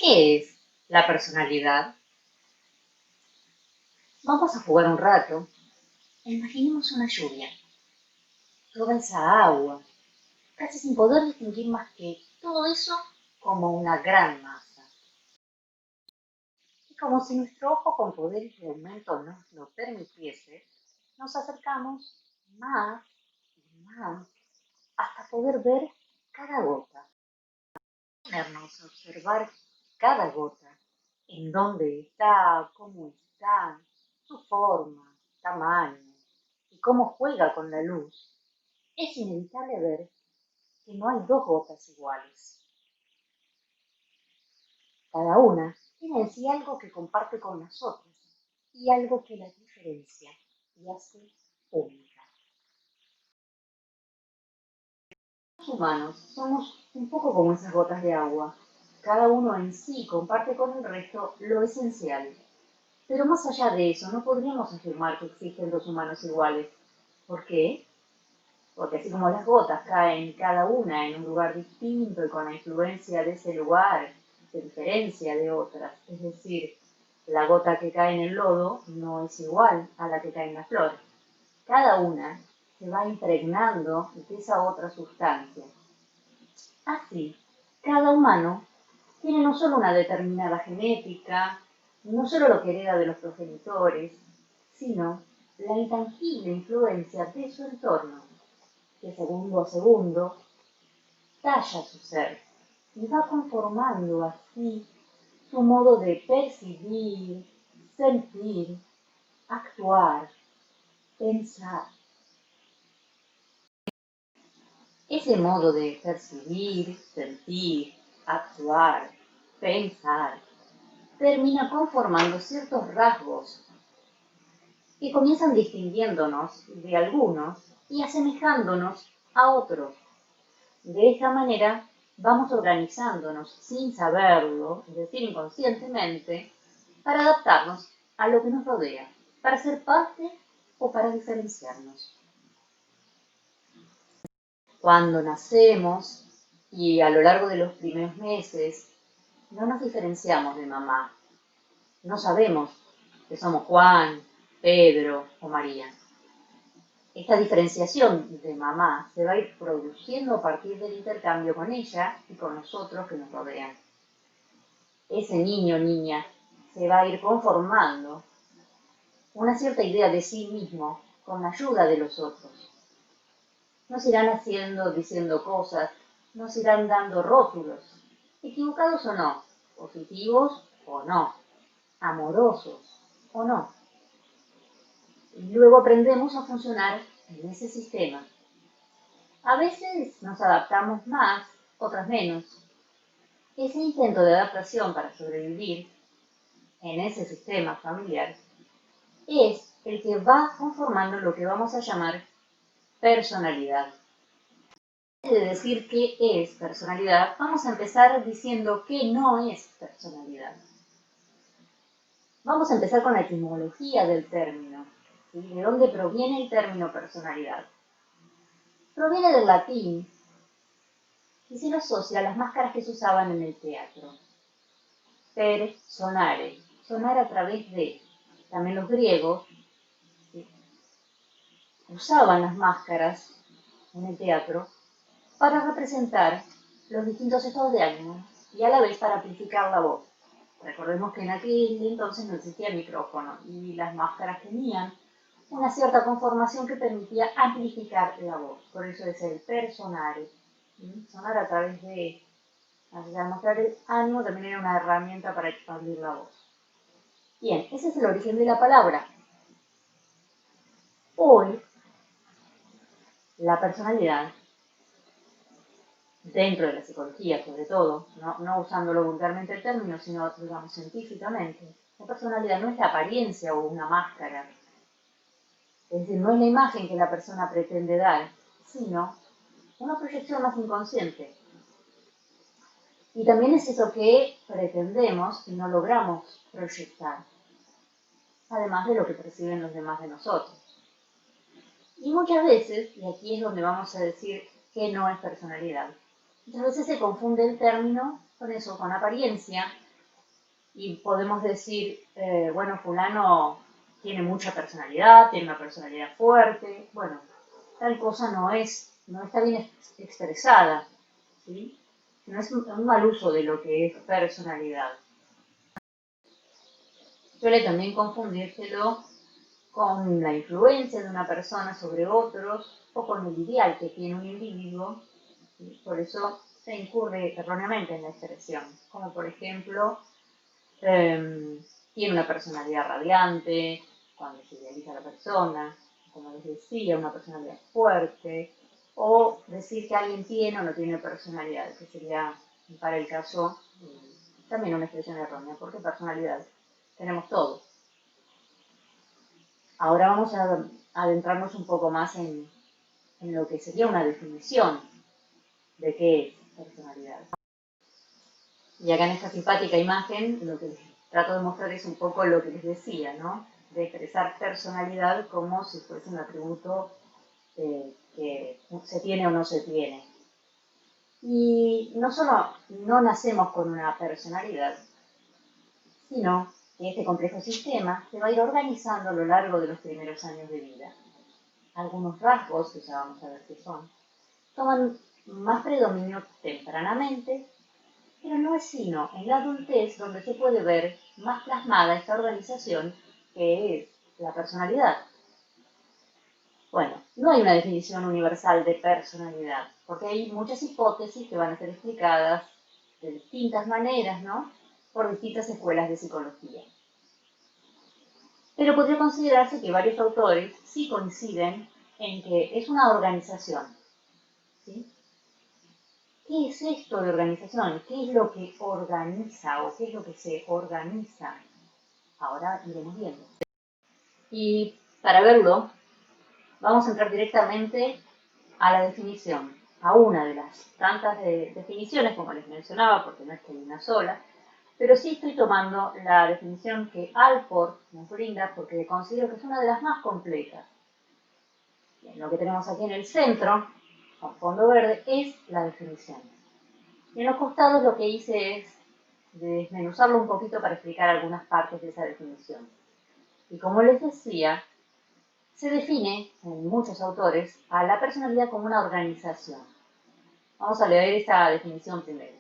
¿Qué es la personalidad? Vamos a jugar un rato. Imaginemos una lluvia. Toda esa agua, casi sin poder distinguir más que todo eso como una gran masa. Y como si nuestro ojo con poderes de aumento nos lo permitiese, nos acercamos más y más hasta poder ver cada gota. Ponernos a observar cada gota, en dónde está, cómo está, su forma, tamaño y cómo juega con la luz, es inevitable ver que no hay dos gotas iguales. Cada una tiene en sí algo que comparte con las otras y algo que las diferencia y hace única. Los humanos somos un poco como esas gotas de agua. Cada uno en sí comparte con el resto lo esencial. Pero más allá de eso, no podríamos afirmar que existen dos humanos iguales. ¿Por qué? Porque así como las gotas caen cada una en un lugar distinto y con la influencia de ese lugar se diferencia de otras, es decir, la gota que cae en el lodo no es igual a la que cae en la flor. Cada una se va impregnando de esa otra sustancia. Así, cada humano tiene no solo una determinada genética, no solo lo que hereda de los progenitores, sino la intangible influencia de su entorno, que segundo a segundo talla su ser y va conformando así su modo de percibir, sentir, actuar, pensar. Ese modo de percibir, sentir, actuar, pensar, termina conformando ciertos rasgos que comienzan distinguiéndonos de algunos y asemejándonos a otros. De esta manera vamos organizándonos sin saberlo, es decir, inconscientemente, para adaptarnos a lo que nos rodea, para ser parte o para diferenciarnos. Cuando nacemos y a lo largo de los primeros meses, no nos diferenciamos de mamá. No sabemos que somos Juan, Pedro o María. Esta diferenciación de mamá se va a ir produciendo a partir del intercambio con ella y con los otros que nos rodean. Ese niño o niña se va a ir conformando una cierta idea de sí mismo con la ayuda de los otros. Nos irán haciendo, diciendo cosas, nos irán dando rótulos, equivocados o no, positivos o no, amorosos o no. Y luego aprendemos a funcionar en ese sistema. A veces nos adaptamos más, otras menos. Ese intento de adaptación para sobrevivir en ese sistema familiar es el que va conformando lo que vamos a llamar personalidad. Antes de decir qué es personalidad, vamos a empezar diciendo qué no es personalidad. Vamos a empezar con la etimología del término, ¿sí? ¿De dónde proviene el término personalidad? Proviene del latín y se lo asocia a las máscaras que se usaban en el teatro. Personare, sonar a través de. También los griegos, ¿sí?, usaban las máscaras en el teatro para representar los distintos estados de ánimo y a la vez para amplificar la voz. Recordemos que en aquel entonces no existía el micrófono y las máscaras tenían una cierta conformación que permitía amplificar la voz. Por eso es el personare, ¿sí? Sonar a través de. Al mostrar el ánimo también era una herramienta para expandir la voz. Bien, ese es el origen de la palabra. Hoy, la personalidad, dentro de la psicología sobre todo, no usándolo vulgarmente el término, sino, digamos, científicamente, la personalidad no es la apariencia o una máscara. Es decir, no es la imagen que la persona pretende dar, sino una proyección más inconsciente. Y también es eso que pretendemos y no logramos proyectar, además de lo que perciben los demás de nosotros. Y muchas veces, y aquí es donde vamos a decir que no es personalidad, muchas veces se confunde el término con eso, con apariencia, y podemos decir, bueno, fulano tiene mucha personalidad, tiene una personalidad fuerte, bueno, tal cosa no está bien expresada, ¿sí? No es un mal uso de lo que es personalidad. Suele también confundírselo con la influencia de una persona sobre otros o con el ideal que tiene un individuo. ¿Sí? Por eso se incurre erróneamente en la expresión, como por ejemplo, tiene una personalidad radiante, cuando se idealiza a la persona, como les decía, una personalidad fuerte, o decir que alguien tiene o no tiene personalidad, que sería, para el caso, también una expresión errónea, porque personalidad tenemos todos. Ahora vamos a adentrarnos un poco más en lo que sería una definición de qué es personalidad. Y acá en esta simpática imagen lo que les trato de mostrar es un poco lo que les decía, ¿no? De expresar personalidad como si fuese un atributo que se tiene o no se tiene. Y no solo no nacemos con una personalidad, sino que este complejo sistema se va a ir organizando a lo largo de los primeros años de vida. Algunos rasgos, que ya vamos a ver qué son, toman más predominio tempranamente, pero no es sino en la adultez donde se puede ver más plasmada esta organización que es la personalidad. Bueno, no hay una definición universal de personalidad, porque hay muchas hipótesis que van a ser explicadas de distintas maneras, ¿no? Por distintas escuelas de psicología. Pero podría considerarse que varios autores sí coinciden en que es una organización, ¿sí? ¿Qué es esto de organización? ¿Qué es lo que organiza o qué es lo que se organiza? Ahora iremos viendo. Y para verlo, vamos a entrar directamente a la definición, a una de las tantas definiciones, como les mencionaba, porque no es que hay una sola, pero sí estoy tomando la definición que Allport nos brinda porque considero que es una de las más completas. Bien, lo que tenemos aquí en el centro, con fondo verde, es la definición. Y en los costados lo que hice es desmenuzarlo un poquito para explicar algunas partes de esa definición. Y como les decía, se define en muchos autores a la personalidad como una organización. Vamos a leer esta definición primero.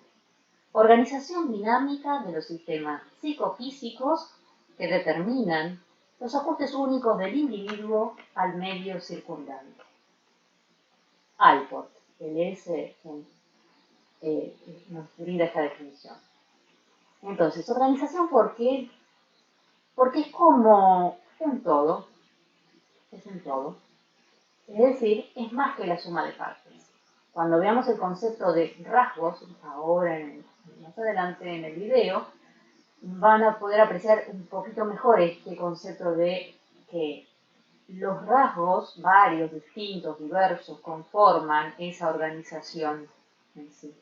Organización dinámica de los sistemas psicofísicos que determinan los ajustes únicos del individuo al medio circundante. Allport, él es quien nos brinda esta definición. Entonces, organización, ¿por qué? Porque es como un todo, es un todo, es decir, es más que la suma de partes. Cuando veamos el concepto de rasgos, ahora más adelante en el video, van a poder apreciar un poquito mejor este concepto de que los rasgos, varios, distintos, diversos, conforman esa organización en sí.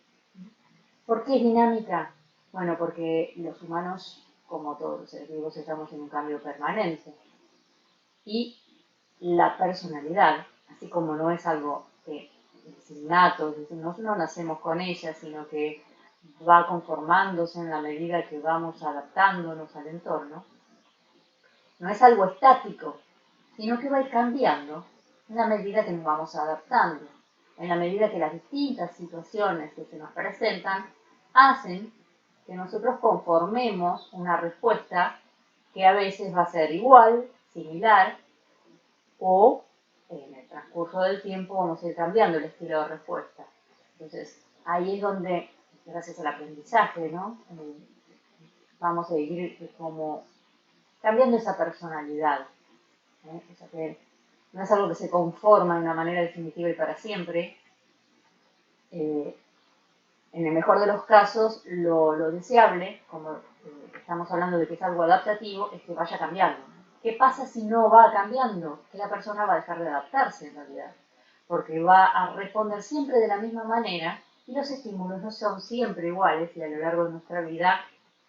¿Por qué es dinámica? Bueno, porque los humanos, como todos los seres vivos, estamos en un cambio permanente. Y la personalidad, así como no es algo que es innato, es decir, no nacemos con ella, sino que va conformándose en la medida que vamos adaptándonos al entorno, no es algo estático, sino que va a ir cambiando en la medida que nos vamos adaptando, en la medida que las distintas situaciones que se nos presentan hacen que nosotros conformemos una respuesta que a veces va a ser igual, similar, o en el transcurso del tiempo vamos a ir cambiando el estilo de respuesta. Entonces, ahí es donde, gracias al aprendizaje, ¿no? Vamos a ir como cambiando esa personalidad. O sea que no es algo que se conforma de una manera definitiva y para siempre. En el mejor de los casos, lo deseable, como estamos hablando de que es algo adaptativo, es que vaya cambiando. ¿Qué pasa si no va cambiando? Que la persona va a dejar de adaptarse en realidad, porque va a responder siempre de la misma manera y los estímulos no son siempre iguales y a lo largo de nuestra vida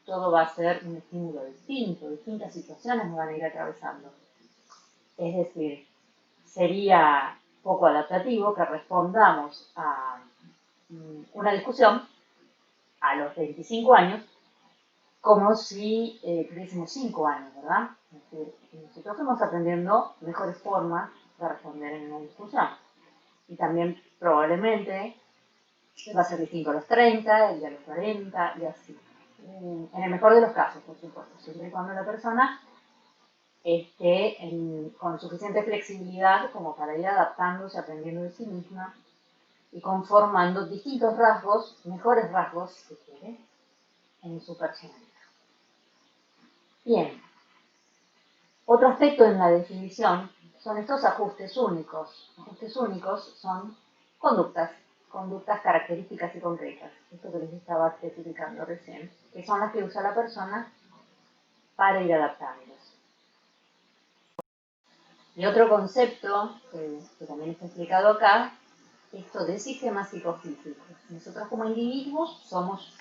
todo va a ser un estímulo distinto, distintas situaciones nos van a ir atravesando. Es decir, sería poco adaptativo que respondamos a una discusión a los 25 años como si tuviésemos 5 años, ¿verdad? Es decir, nosotros fuimos aprendiendo mejores formas de responder en una discusión. Y también probablemente va a ser distinto a los 30, y a los 40, y así. En el mejor de los casos, por supuesto, siempre y cuando la persona esté con suficiente flexibilidad como para ir adaptándose, aprendiendo de sí misma y conformando distintos rasgos, mejores rasgos, si quiere, en su personalidad. Bien, otro aspecto en la definición son estos ajustes únicos. Ajustes únicos son conductas, conductas características y concretas. Esto que les estaba especificando recién, que son las que usa la persona para ir adaptándolas. Y otro concepto que también está explicado acá, esto de sistemas psicofísicos. Nosotros como individuos somos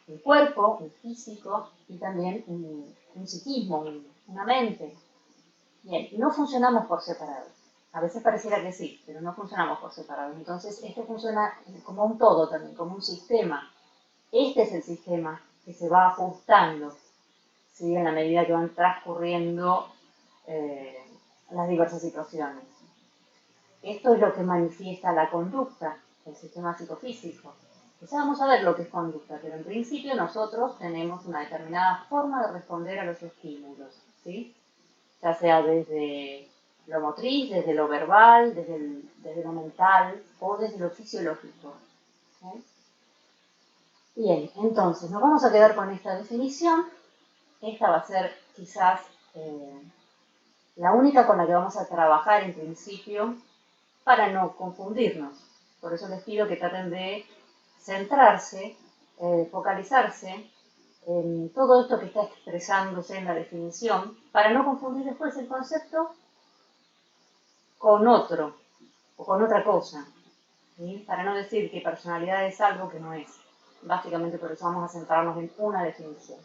un cuerpo, un físico y también un psiquismo, una mente. Bien, no funcionamos por separado. A veces pareciera que sí, pero no funcionamos por separado. Entonces, esto funciona como un todo también, como un sistema. Este es el sistema que se va ajustando, ¿sí? En la medida que van transcurriendo las diversas situaciones. Esto es lo que manifiesta la conducta, el sistema psicofísico. Ya vamos a ver lo que es conducta, pero en principio nosotros tenemos una determinada forma de responder a los estímulos, ¿sí? Ya sea desde lo motriz, desde lo verbal, desde lo mental o desde lo fisiológico. ¿Sí? Bien, entonces nos vamos a quedar con esta definición. Esta va a ser quizás la única con la que vamos a trabajar en principio para no confundirnos. Por eso les pido que traten de centrarse, focalizarse en todo esto que está expresándose en la definición, para no confundir después el concepto con otro o con otra cosa, ¿sí? Para no decir que personalidad es algo que no es. Básicamente por eso vamos a centrarnos en una definición.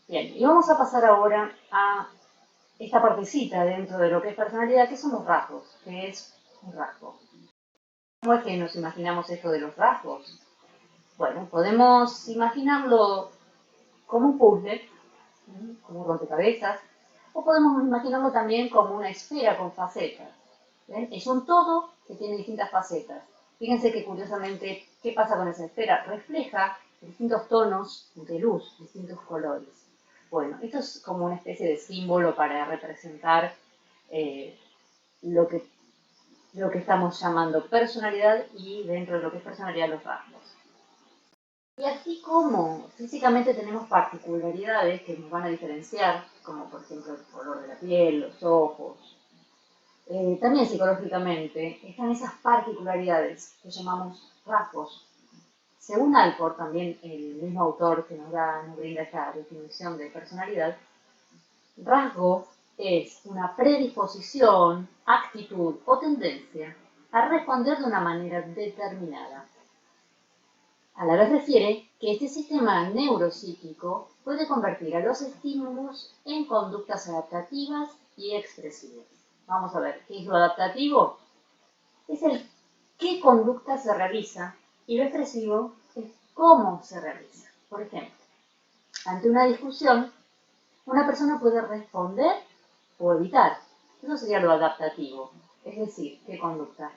Bien, y vamos a pasar ahora a esta partecita dentro de lo que es personalidad, que son los rasgos, que es un rasgo. ¿Cómo es que nos imaginamos esto de los rasgos? Bueno, podemos imaginarlo como un puzzle, como un rompecabezas, o podemos imaginarlo también como una esfera con facetas. ¿Ven? Es un todo que tiene distintas facetas. Fíjense que curiosamente, ¿qué pasa con esa esfera? Refleja distintos tonos de luz, distintos colores. Bueno, esto es como una especie de símbolo para representar lo que estamos llamando personalidad y dentro de lo que es personalidad los rasgos. Y así como físicamente tenemos particularidades que nos van a diferenciar, como por ejemplo el color de la piel, los ojos, también psicológicamente están esas particularidades que llamamos rasgos. Según Alport, también el mismo autor que nos brinda esta definición de personalidad, rasgo es una predisposición, actitud o tendencia a responder de una manera determinada. A la vez refiere que este sistema neuropsíquico puede convertir a los estímulos en conductas adaptativas y expresivas. Vamos a ver, ¿qué es lo adaptativo? Es el qué conducta se realiza y lo expresivo es cómo se realiza. Por ejemplo, ante una discusión, una persona puede responder o evitar. Eso sería lo adaptativo. Es decir, ¿qué conducta?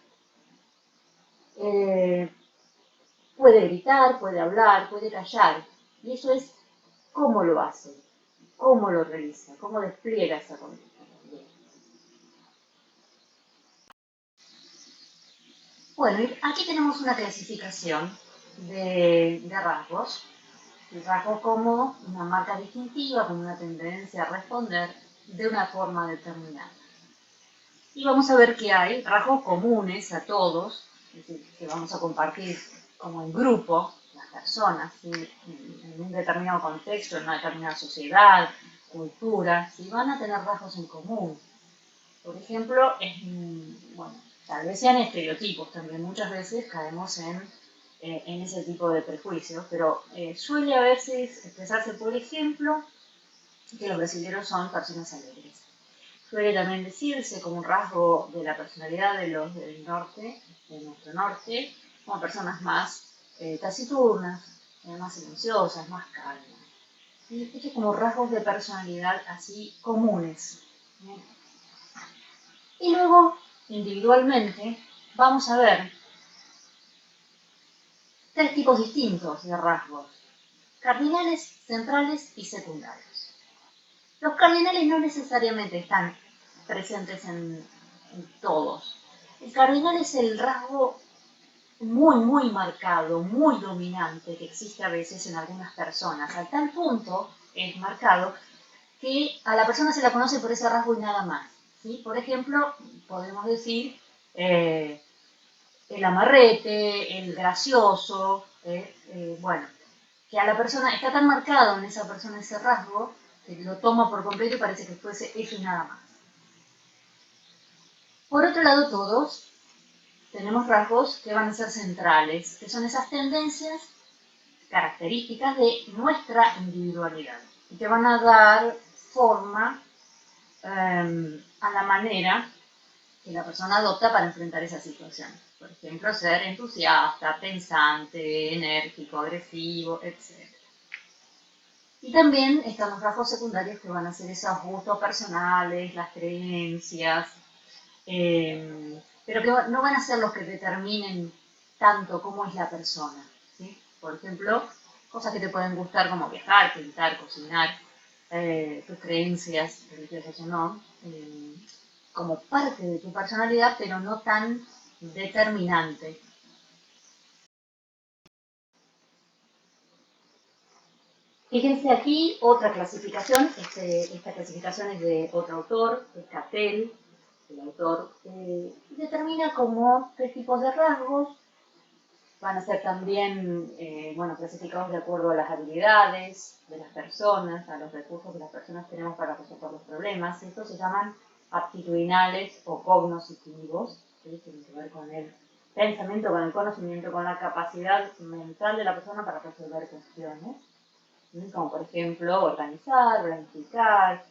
Puede gritar, puede hablar, puede callar. Y eso es cómo lo hace, cómo lo realiza, cómo despliega esa conducta. Bueno, y aquí tenemos una clasificación de rasgos. El rasgo como una marca distintiva, como una tendencia a responder de una forma determinada. Y vamos a ver que hay rasgos comunes a todos, es decir, que vamos a compartir como en grupo, las personas, ¿sí? En un determinado contexto, en una determinada sociedad, cultura, ¿sí? Van a tener rasgos en común. Por ejemplo, bueno, tal vez sean estereotipos también, muchas veces caemos en ese tipo de prejuicios, pero suele a veces expresarse, por ejemplo, que los brasileños son personas alegres. Suele también decirse como un rasgo de la personalidad de los del norte, de nuestro norte, como personas más taciturnas, más silenciosas, más calmas. ¿sí? Estos como rasgos de personalidad así comunes. ¿Sí? Y luego, individualmente, vamos a ver tres tipos distintos de rasgos: cardinales, centrales y secundarios. Los cardinales no necesariamente están presentes en todos. El cardinal es el rasgo muy marcado, muy dominante que existe a veces en algunas personas. A tal punto es marcado que a la persona se la conoce por ese rasgo y nada más. ¿Sí? Por ejemplo, podemos decir el amarrete, el gracioso, bueno, que a la persona está tan marcado en esa persona ese rasgo que lo toma por completo y parece que fuese eso y nada más. Por otro lado, todos tenemos rasgos que van a ser centrales, que son esas tendencias características de nuestra individualidad y que van a dar forma a la manera que la persona adopta para enfrentar esa situación. Por ejemplo, ser entusiasta, pensante, enérgico, agresivo, etc. Y también están los rasgos secundarios que van a ser esos gustos personales, las creencias, pero que no van a ser los que determinen tanto cómo es la persona. ¿Sí? Por ejemplo, cosas que te pueden gustar como viajar, pintar, cocinar, tus creencias religiosas o no, como parte de tu personalidad, pero no tan determinante. Fíjense aquí otra clasificación, esta clasificación es de otro autor, de Cattell, el autor determina como tres tipos de rasgos. Van a ser también clasificados de acuerdo a las habilidades de las personas, a los recursos que las personas tenemos para resolver los problemas. Estos se llaman aptitudinales o cognoscitivos, ¿sí? Tienen que ver con el pensamiento, con el conocimiento, con la capacidad mental de la persona para resolver cuestiones, ¿sí? Como por ejemplo organizar, planificar.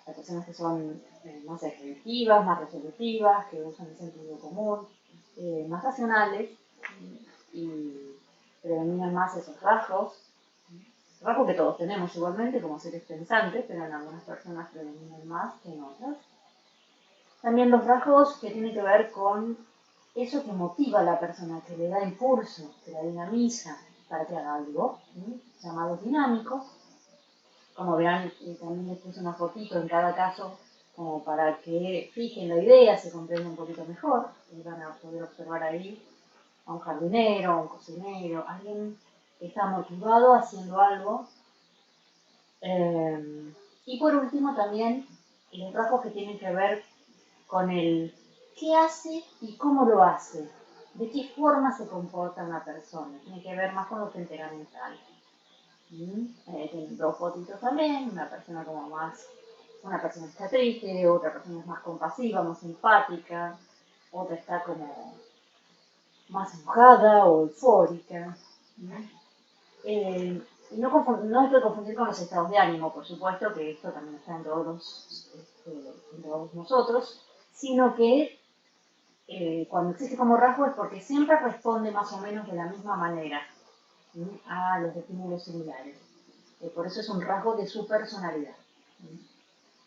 Las personas que son más ejecutivas, más resolutivas, que usan el sentido común, más racionales y predominan más esos rasgos que todos tenemos igualmente como seres pensantes, pero en algunas personas predominan más que en otras. También los rasgos que tienen que ver con eso que motiva a la persona, que le da impulso, que la dinamiza para que haga algo, ¿sí? Llamados dinámicos. Como verán, también les puse una fotito en cada caso como para que fijen la idea, se comprenda un poquito mejor. Y van a poder observar ahí a un jardinero, a un cocinero, alguien que está motivado haciendo algo. Y por último también los rasgos que tienen que ver con el qué hace y cómo lo hace, de qué forma se comporta una persona, tiene que ver más con lo temperamental. Tienen dos fotitos también, una persona está triste, otra persona es más compasiva, más simpática, otra está como más enojada o eufórica. Y no hay que confundir con los estados de ánimo, por supuesto, que esto también está en todos nosotros, sino que cuando existe como rasgo es porque siempre responde más o menos de la misma manera, ¿sí? A los estímulos similares. Por eso es un rasgo de su personalidad.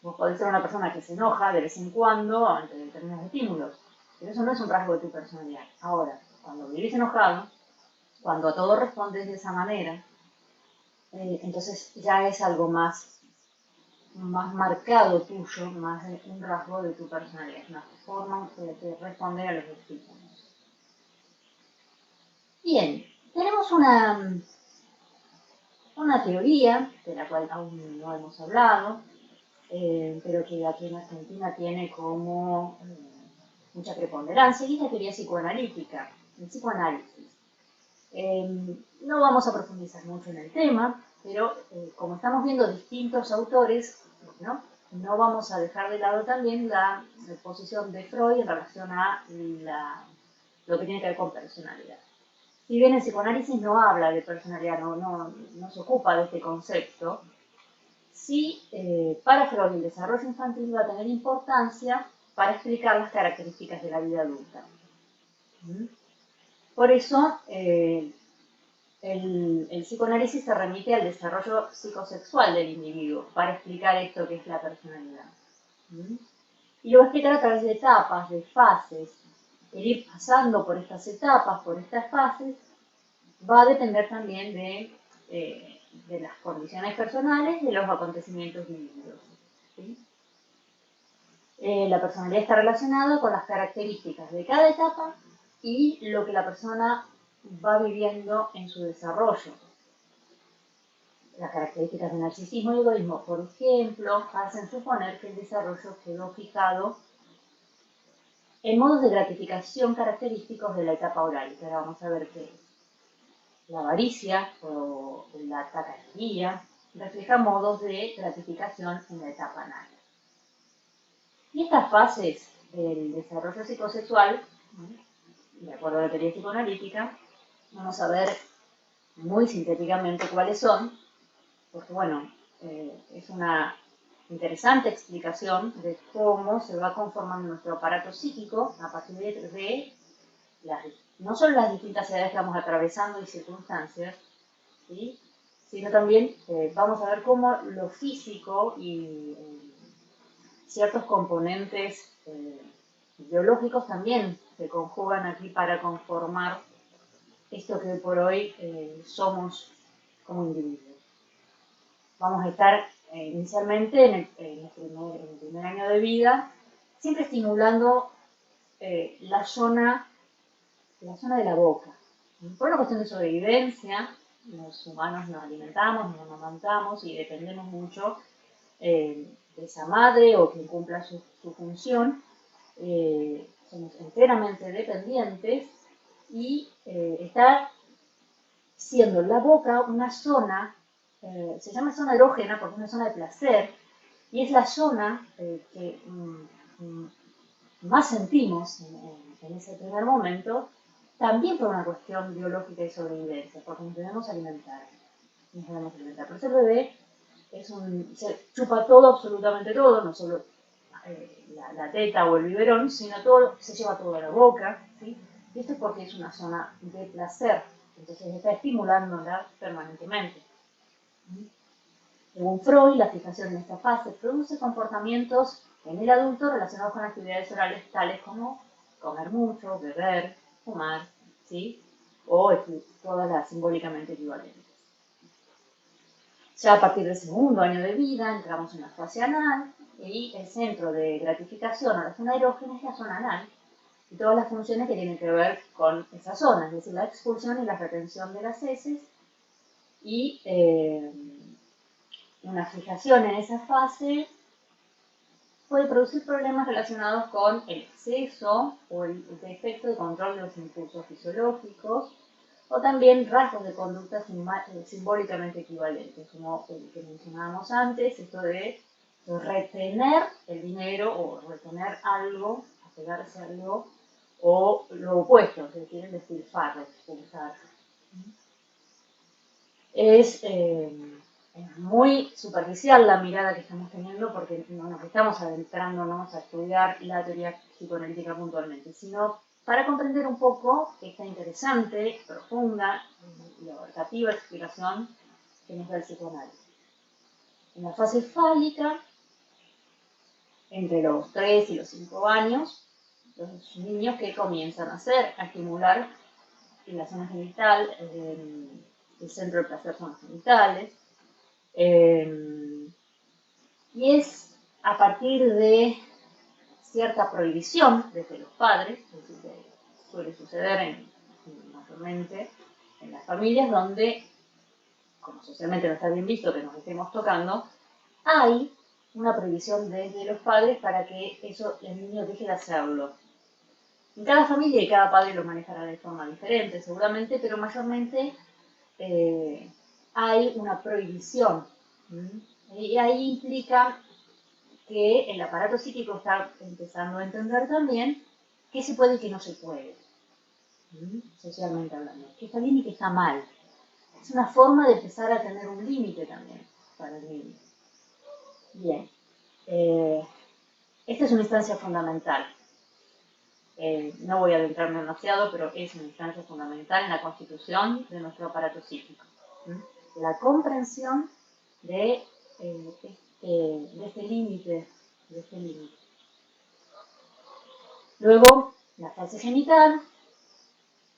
Vos podés ser una persona que se enoja de vez en cuando ante determinados estímulos, pero eso no es un rasgo de tu personalidad. Ahora, cuando vivís enojado, cuando a todo respondes de esa manera, entonces ya es algo más marcado tuyo, más un rasgo de tu personalidad, una forma de responder a los estímulos. Bien, tenemos una teoría de la cual aún no hemos hablado, pero que aquí en Argentina tiene como mucha preponderancia, y es la teoría psicoanalítica, el psicoanálisis. No vamos a profundizar mucho en el tema, pero como estamos viendo distintos autores, no vamos a dejar de lado también la posición de Freud en relación a lo que tiene que ver con personalidad. Si bien el psicoanálisis no habla de personalidad, no se ocupa de este concepto, sí, para Freud el desarrollo infantil va a tener importancia para explicar las características de la vida adulta. Por eso, el psicoanálisis se remite al desarrollo psicosexual del individuo para explicar esto que es la personalidad. ¿Mm? Y lo va a explicar a través de etapas, de fases. El ir pasando por estas etapas, por estas fases, va a depender también de las condiciones personales, de los acontecimientos vividos. ¿Sí? La personalidad está relacionada con las características de cada etapa y lo que la persona va viviendo en su desarrollo. Las características del narcisismo y egoísmo, por ejemplo, hacen suponer que el desarrollo quedó fijado en modos de gratificación característicos de la etapa oral, que ahora vamos a ver qué es. La avaricia o la tacañería refleja modos de gratificación en la etapa anal. Y estas fases del desarrollo psicosexual, de acuerdo a la teoría psicoanalítica, vamos a ver muy sintéticamente cuáles son, porque bueno, es una interesante explicación de cómo se va conformando nuestro aparato psíquico a partir de no solo las distintas edades que vamos atravesando y circunstancias, ¿sí? Sino también vamos a ver cómo lo físico y ciertos componentes biológicos también se conjugan aquí para conformar esto que hoy por hoy somos como individuos. Vamos a estar inicialmente en el primer año de vida, siempre estimulando la zona de la boca. Por una cuestión de sobrevivencia, los humanos nos alimentamos, nos amamantamos y dependemos mucho de esa madre o quien cumpla su función. Somos enteramente dependientes y está siendo la boca una zona, se llama zona erógena porque es una zona de placer, y es la zona que más sentimos en ese primer momento, también por una cuestión biológica y sobrevivencia, porque nos debemos alimentar. Por eso el bebé se chupa todo, absolutamente todo, no solo la teta o el biberón, sino todo, se lleva todo a la boca, ¿sí? Y esto es porque es una zona de placer, entonces está estimulándola permanentemente. Según Freud, la fijación en esta fase produce comportamientos en el adulto relacionados con actividades orales tales como comer mucho, beber, fumar, ¿sí? O todas las simbólicamente equivalentes. Ya a partir del segundo año de vida entramos en la fase anal y el centro de gratificación o la zona erógena es la zona anal y todas las funciones que tienen que ver con esa zona, es decir, la expulsión y la retención de las heces y una fijación en esa fase puede producir problemas relacionados con el exceso o el defecto de control de los impulsos fisiológicos o también rasgos de conducta simbólicamente equivalentes, como el que mencionábamos antes, esto de retener el dinero o retener algo, apegarse a algo, o lo opuesto, es decir, el despilfarro, expulsar. Es muy superficial la mirada que estamos teniendo porque no nos estamos adentrándonos a estudiar la teoría psicoanalítica puntualmente, sino para comprender un poco esta interesante, profunda y abarcativa explicación que nos da el psicoanálisis. En la fase fálica, entre los 3 y los 5 años, los niños que comienzan a estimular en la zona genital, el centro de placer son los genitales, y es a partir de cierta prohibición desde los padres, es decir, que suele suceder mayormente en las familias donde, como socialmente no está bien visto que nos estemos tocando, hay una prohibición desde los padres para que el niño deje de hacerlo. En cada familia y cada padre lo manejará de forma diferente, seguramente, pero mayormente hay una prohibición. Y ahí implica que el aparato psíquico está empezando a entender también qué se puede y qué no se puede, socialmente hablando, qué está bien y qué está mal. Es una forma de empezar a tener un límite también para el niño. Bien, esta es una instancia fundamental. No voy a adentrarme demasiado, pero es una instancia fundamental en la constitución de nuestro aparato psíquico. La comprensión de este límite. Luego, la fase genital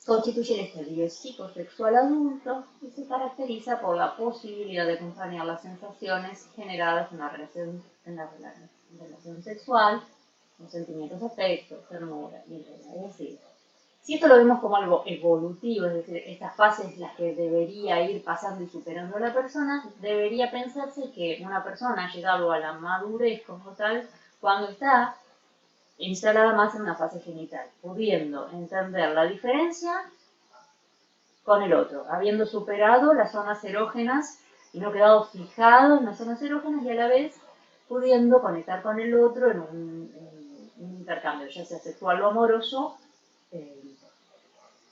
constituye el estadio psicosexual adulto y se caracteriza por la posibilidad de acompañar las sensaciones generadas en la relación sexual, con sentimientos de afecto, ternura y entrega. Es decir, si esto lo vemos como algo evolutivo, es decir, estas fases las que debería ir pasando y superando la persona, debería pensarse que una persona ha llegado a la madurez como tal cuando está instalada más en una fase genital, pudiendo entender la diferencia con el otro, habiendo superado las zonas erógenas y no quedado fijado en las zonas erógenas y a la vez pudiendo conectar con el otro en un intercambio, ya sea sexual o amoroso,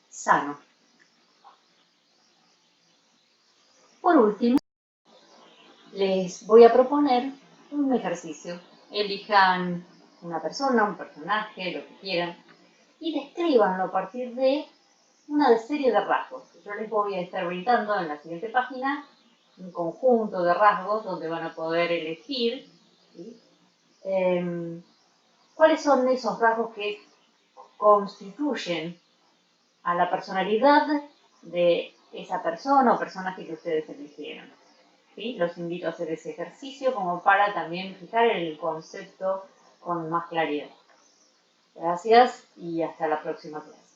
sano. Por último, les voy a proponer un ejercicio. Elijan una persona, un personaje, lo que quieran, y descríbanlo a partir de una serie de rasgos. Yo les voy a estar brindando en la siguiente página un conjunto de rasgos donde van a poder elegir, ¿sí? ¿Cuáles son esos rasgos que constituyen a la personalidad de esa persona o personaje que ustedes eligieron? ¿Sí? Los invito a hacer ese ejercicio como para también fijar el concepto con más claridad. Gracias y hasta la próxima clase.